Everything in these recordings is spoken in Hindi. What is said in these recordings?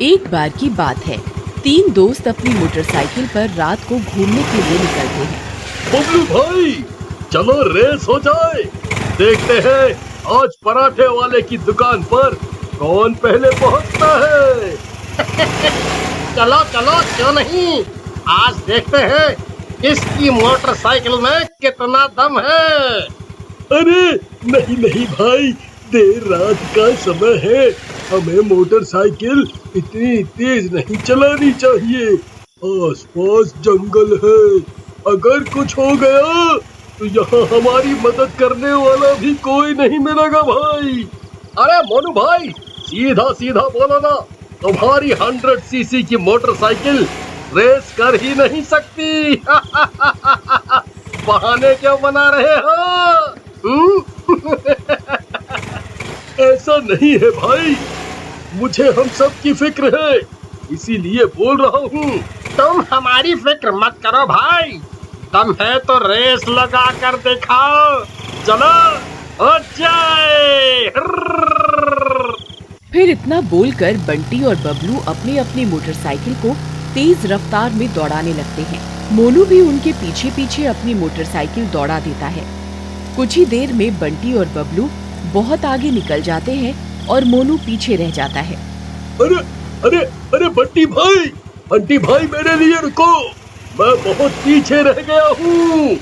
एक बार की बात है, 3 दोस्त अपनी मोटरसाइकिल पर रात को घूमने के लिए निकलते हैं। बबलू भाई, चलो रेस हो जाए। देखते हैं आज पराठे वाले की दुकान पर कौन पहले पहुंचता है। चलो चलो क्यों नहीं, आज देखते हैं किसकी मोटरसाइकिल में कितना दम है। अरे नहीं नहीं भाई, देर रात का समय है, हमें मोटरसाइकिल इतनी तेज नहीं चलानी चाहिए। आसपास जंगल है, अगर कुछ हो गया तो यहाँ हमारी मदद करने वाला भी कोई नहीं मिलेगा भाई। अरे मोनू भाई, सीधा सीधा बोलो ना, तुम्हारी 100 सीसी की मोटरसाइकिल रेस कर ही नहीं सकती। बहाने क्यों बना रहे हो? ऐसा नहीं है भाई, मुझे हम सब की फिक्र है, इसीलिए बोल रहा हूँ। तुम हमारी फिक्र मत करो भाई, दम है तो रेस लगा कर दिखाओ। चलो हो जाए। फिर इतना बोलकर बंटी और बबलू अपनी अपनी मोटरसाइकिल को तेज रफ्तार में दौड़ाने लगते हैं। मोनू भी उनके पीछे पीछे अपनी मोटरसाइकिल दौड़ा देता है। कुछ ही देर में बंटी और बबलू बहुत आगे निकल जाते हैं और मोनू पीछे रह जाता है। अरे अरे अरे बंटी भाई मेरे लिए रुको, मैं बहुत पीछे रह गया हूँ।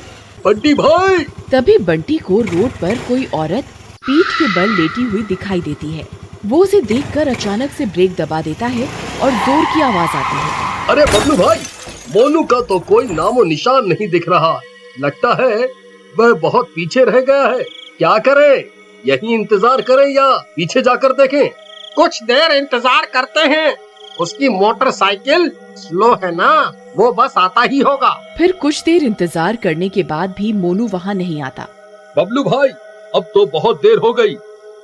बंटी भाई। तभी बंटी को रोड पर कोई औरत पीठ के बल लेटी हुई दिखाई देती है। वो उसे देखकर अचानक से ब्रेक दबा देता है और जोर की आवाज आती है। अरे बबलू भाई, मोनू का तो कोई नामो निशान नहीं दिख रहा, लगता है वह बहुत पीछे रह गया है। क्या करें, यही इंतजार करें या पीछे जाकर देखें? कुछ देर इंतजार करते हैं, उसकी मोटरसाइकिल स्लो है ना, वो बस आता ही होगा। फिर कुछ देर इंतजार करने के बाद भी मोनू वहाँ नहीं आता। बबलू भाई, अब तो बहुत देर हो गई,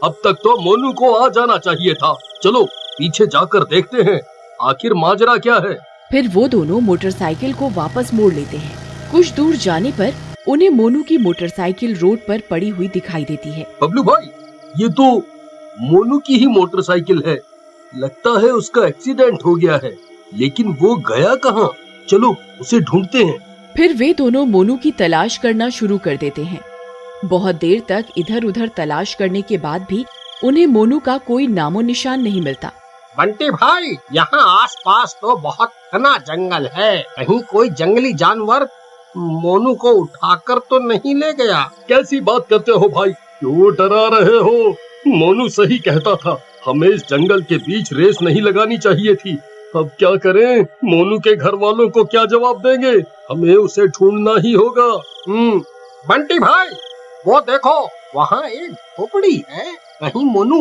अब तक तो मोनू को आ जाना चाहिए था। चलो पीछे जाकर देखते हैं, आखिर माजरा क्या है। फिर वो दोनों मोटरसाइकिल को वापस मोड़ लेते हैं। कुछ दूर जाने पर उन्हें मोनू की मोटरसाइकिल रोड पर पड़ी हुई दिखाई देती है। बबलू भाई, ये तो मोनू की ही मोटरसाइकिल है, लगता है उसका एक्सीडेंट हो गया है, लेकिन वो गया कहाँ? चलो उसे ढूंढते हैं। फिर वे दोनों मोनू की तलाश करना शुरू कर देते हैं। बहुत देर तक इधर उधर तलाश करने के बाद भी उन्हें मोनू का कोई नामो निशान नहीं मिलता। बंटी भाई, यहाँ आसपास तो बहुत घना जंगल है, कहीं कोई जंगली जानवर मोनू को उठाकर तो नहीं ले गया? कैसी बात करते हो भाई, क्यों डरा रहे हो? मोनू सही कहता था, हमें इस जंगल के बीच रेस नहीं लगानी चाहिए थी। अब क्या करें, मोनू के घर वालों को क्या जवाब देंगे? हमें उसे ढूंढना ही होगा। बंटी भाई, वो देखो वहाँ एक झोपड़ी है, कहीं मोनू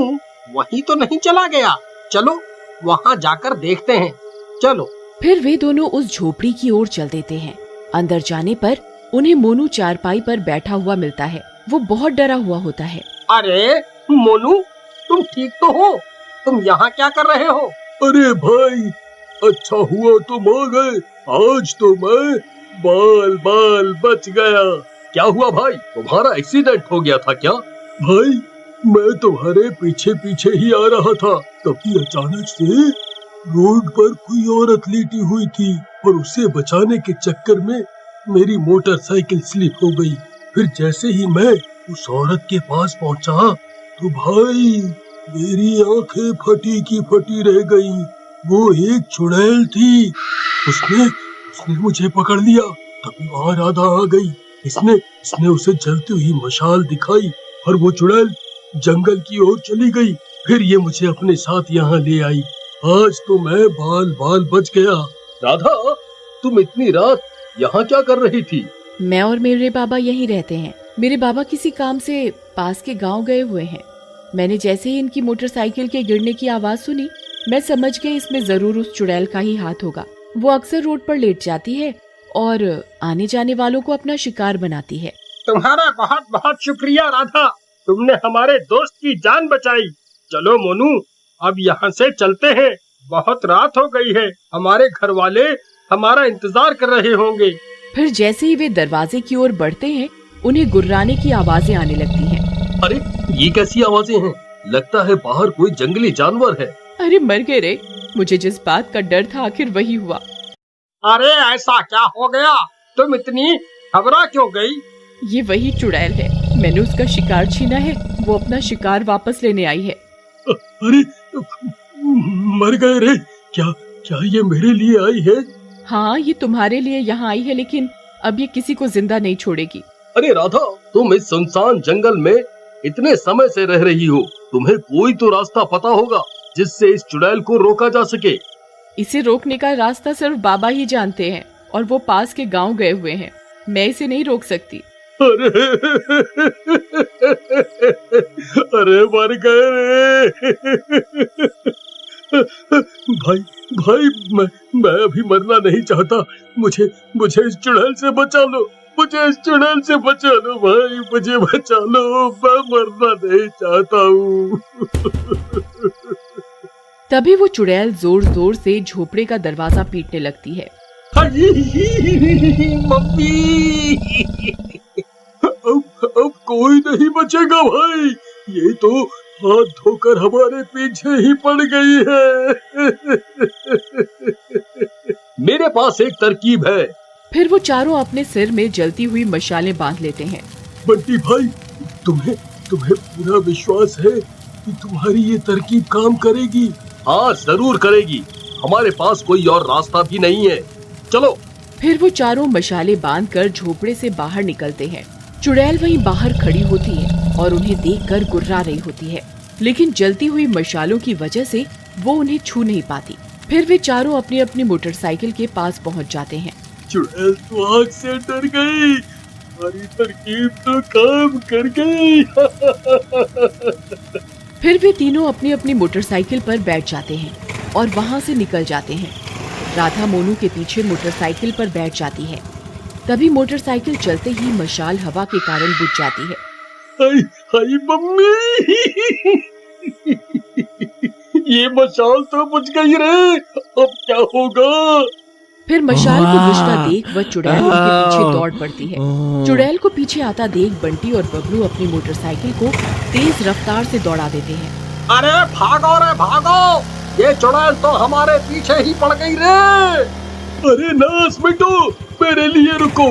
वहीं तो नहीं चला गया? चलो वहाँ जाकर देखते हैं, चलो। फिर वे दोनों उस झोपड़ी की ओर चल देते हैं। अंदर जाने पर उन्हें मोनू चारपाई पर बैठा हुआ मिलता है। वो बहुत डरा हुआ होता है। अरे मोनू, तुम ठीक तो हो? तुम यहाँ क्या कर रहे हो? अरे भाई, अच्छा हुआ तुम आ गए, आज तो मैं बाल बाल बच गया। क्या हुआ भाई, तुम्हारा एक्सीडेंट हो गया था क्या? भाई, मैं तुम्हारे पीछे पीछे ही आ रहा था, तभी अचानक से रोड पर कोई औरत लेटी हुई थी और उसे बचाने के चक्कर में मेरी मोटरसाइकिल स्लिप हो गई। फिर जैसे ही मैं उस औरत के पास पहुंचा तो भाई मेरी आंखें फटी की फटी रह गई। वो एक चुड़ैल थी, उसने मुझे पकड़ लिया, तभी वहाँ राधा आ गई। इसने उसे जलती हुई मशाल दिखाई और वो चुड़ैल जंगल की ओर चली गई। फिर ये मुझे अपने साथ यहाँ ले आई। आज तो मैं बाल बाल बच गया। राधा, तुम इतनी रात यहाँ क्या कर रही थी? मैं और मेरे बाबा यहीं रहते हैं। मेरे बाबा किसी काम से पास के गांव गए हुए हैं। मैंने जैसे ही इनकी मोटरसाइकिल के गिरने की आवाज सुनी, मैं समझ गई इसमें जरूर उस चुड़ैल का ही हाथ होगा। वो अक्सर रोड पर लेट जाती है और आने जाने वालों को अपना शिकार बनाती है। तुम्हारा बहुत बहुत शुक्रिया राधा, तुमने हमारे दोस्त की जान बचाई। चलो मोनू, अब यहाँ से चलते हैं, बहुत रात हो गई है, हमारे घर वाले हमारा इंतजार कर रहे होंगे। फिर जैसे ही वे दरवाजे की ओर बढ़ते हैं, उन्हें गुर्राने की आवाजें आने लगती हैं। अरे ये कैसी आवाजें हैं? लगता है बाहर कोई जंगली जानवर है। अरे मर गए रे, मुझे जिस बात का डर था आखिर वही हुआ। अरे ऐसा क्या हो गया? तुम इतनी घबरा क्यों गई? ये वही चुड़ैल है, मैंने उसका शिकार छीना है, वो अपना शिकार वापस लेने आई है। अरे मर गए रे? क्या क्या ये मेरे लिए आई है? हाँ, ये तुम्हारे लिए यहाँ आई है, लेकिन अब ये किसी को जिंदा नहीं छोड़ेगी। अरे राधा, तुम इस सुनसान जंगल में इतने समय से रह रही हो, तुम्हें कोई तो रास्ता पता होगा जिससे इस चुड़ैल को रोका जा सके। इसे रोकने का रास्ता सिर्फ बाबा ही जानते हैं, और वो पास के गांव गए हुए हैं। मैं इसे नहीं रोक सकती। अरे अरे मर गए रे। भाई भाई, मैं अभी मरना नहीं चाहता। मुझे इस चुड़ैल से बचा लो, मुझे इस चुड़ैल से बचा लो भाई, मुझे बचा लो, मैं मरना नहीं चाहता हूँ। तभी वो चुड़ैल जोर जोर से झोपड़े का दरवाजा पीटने लगती है। मम्मी, अब कोई नहीं बचेगा भाई, ये तो हाथ धोकर हमारे पीछे ही पड़ गई है। मेरे पास एक तरकीब है। फिर वो चारों अपने सिर में जलती हुई मशालें बांध लेते हैं। बंटी भाई, तुम्हें पूरा विश्वास है कि तुम्हारी ये तरकीब काम करेगी? हाँ, जरूर करेगी। हमारे पास कोई और रास्ता भी नहीं है, चलो। फिर वो चारों मशाले बांधकर झोपड़े से बाहर निकलते हैं। चुड़ैल वहीं बाहर खड़ी होती है और उन्हें देखकर गुर्रा रही होती है, लेकिन जलती हुई मशालों की वजह से वो उन्हें छू नहीं पाती। फिर वे चारों अपनी अपनी मोटरसाइकिल के पास पहुंच जाते हैं। चुड़ैल तो आग से डर गई, हमारी तरकीब तो काम कर गई। फिर वे तीनों अपनी अपनी मोटरसाइकिल पर बैठ जाते हैं और वहां से निकल जाते हैं। राधा मोनू के पीछे मोटरसाइकिल पर बैठ जाती है। तभी मोटरसाइकिल चलते ही मशाल हवा के कारण बुझ जाती है। हाय हाय मम्मी, ये मशाल तो बुझ गई रे, अब क्या होगा? फिर मशाल को बुझता देख वह चुड़ैल उनके पीछे दौड़ पड़ती है। चुड़ैल को पीछे आता देख बंटी और बबलू अपनी मोटरसाइकिल को तेज रफ्तार से दौड़ा देते हैं। अरे भागो रे भागो, ये चुड़ैल तो हमारे पीछे ही पड़ गई रे। अरे नास मिटो, मेरे लिए रुको,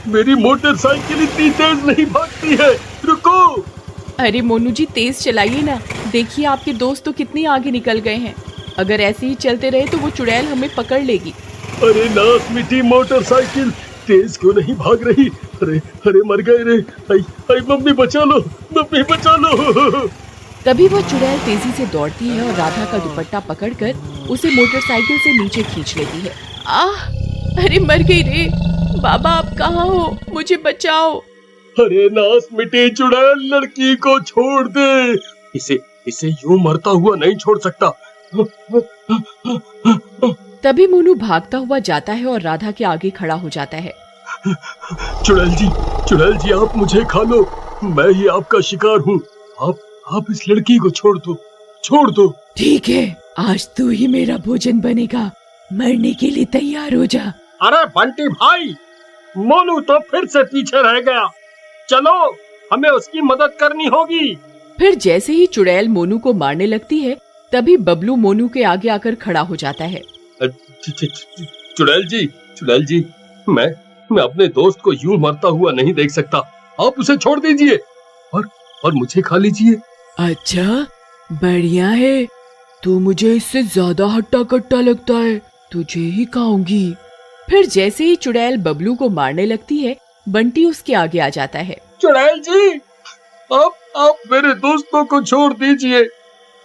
मेरी मोटरसाइकिल इतनी तेज नहीं भागती है, रुको। अरे मोनू जी, तेज चलाइए ना, देखिए आपके दोस्त तो कितनी आगे निकल गए हैं। अगर ऐसे ही चलते रहे तो वो चुड़ैल हमें पकड़ लेगी। अरे नास मिटी मोटरसाइकिल तेज क्यों नहीं भाग रही? अरे अरे मर गए रे, आई मम्मी बचा लो, मम्मी बचा लो। तभी वह चुड़ैल तेजी से दौड़ती है और राधा का दुपट्टा पकड़कर उसे मोटरसाइकिल से नीचे खींच लेती है। आह, अरे मर गई रे। बाबा, आप कहाँ हो? मुझे बचाओ। अरे नास मिटी चुड़ैल, लड़की को छोड़ दे, इसे यूं मरता हुआ नहीं छोड़ सकता। तभी मोनू भागता हुआ जाता है और राधा के आगे खड़ा हो जाता है। चुड़ैल जी, आप मुझे खा लो, मैं ही आपका शिकार हूँ। आप इस लड़की को छोड़ दो। ठीक है, आज तू ही मेरा भोजन बनेगा, मरने के लिए तैयार हो जा। अरे बंटी भाई, मोनू तो फिर से पीछे रह गया, चलो हमें उसकी मदद करनी होगी। फिर जैसे ही चुड़ैल मोनू को मारने लगती है, तभी बबलू मोनू के आगे आकर खड़ा हो जाता है। चुड़ैल जी, मैं अपने दोस्त को यूं मरता हुआ नहीं देख सकता, आप उसे छोड़ दीजिए और मुझे खा लीजिए। अच्छा, बढ़िया है, तू मुझे इससे ज्यादा हट्टा कट्टा लगता है, तुझे ही खाऊंगी। फिर जैसे ही चुड़ैल बबलू को मारने लगती है, बंटी उसके आगे आ जाता है। चुड़ैल जी, आप मेरे दोस्तों को छोड़ दीजिए,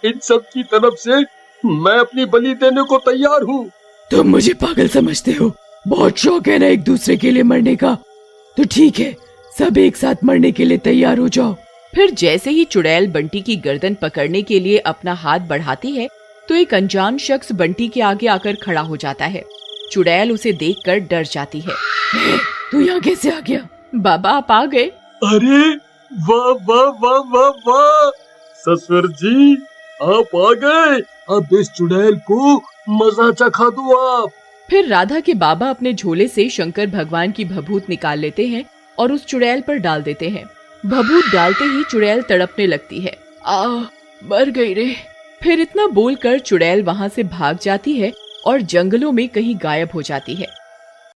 इन सब की तरफ से मैं अपनी बलि देने को तैयार हूँ। तुम मुझे पागल समझते हो? बहुत शौक है ना एक दूसरे के लिए मरने का, तो ठीक है, सब एक साथ मरने के लिए तैयार हो जाओ। फिर जैसे ही चुड़ैल बंटी की गर्दन पकड़ने के लिए अपना हाथ बढ़ाती है, तो एक अनजान शख्स बंटी के आगे आकर खड़ा हो जाता है। चुड़ैल उसे देखकर डर जाती है। तू यहाँ कैसे आ गया? बाबा, आप आ गए? अरे वाह वाह वाह वाह वाह, ससुर जी आप आ गए, अब इस चुड़ैल को मजा चखा दो आप। फिर राधा के बाबा अपने झोले से शंकर भगवान की भभूत निकाल लेते हैं और उस चुड़ैल पर डाल देते हैं। भभूत डालते ही चुड़ैल तड़पने लगती है। मर गई रे। फिर इतना बोलकर चुड़ैल वहां से भाग जाती है और जंगलों में कहीं गायब हो जाती है।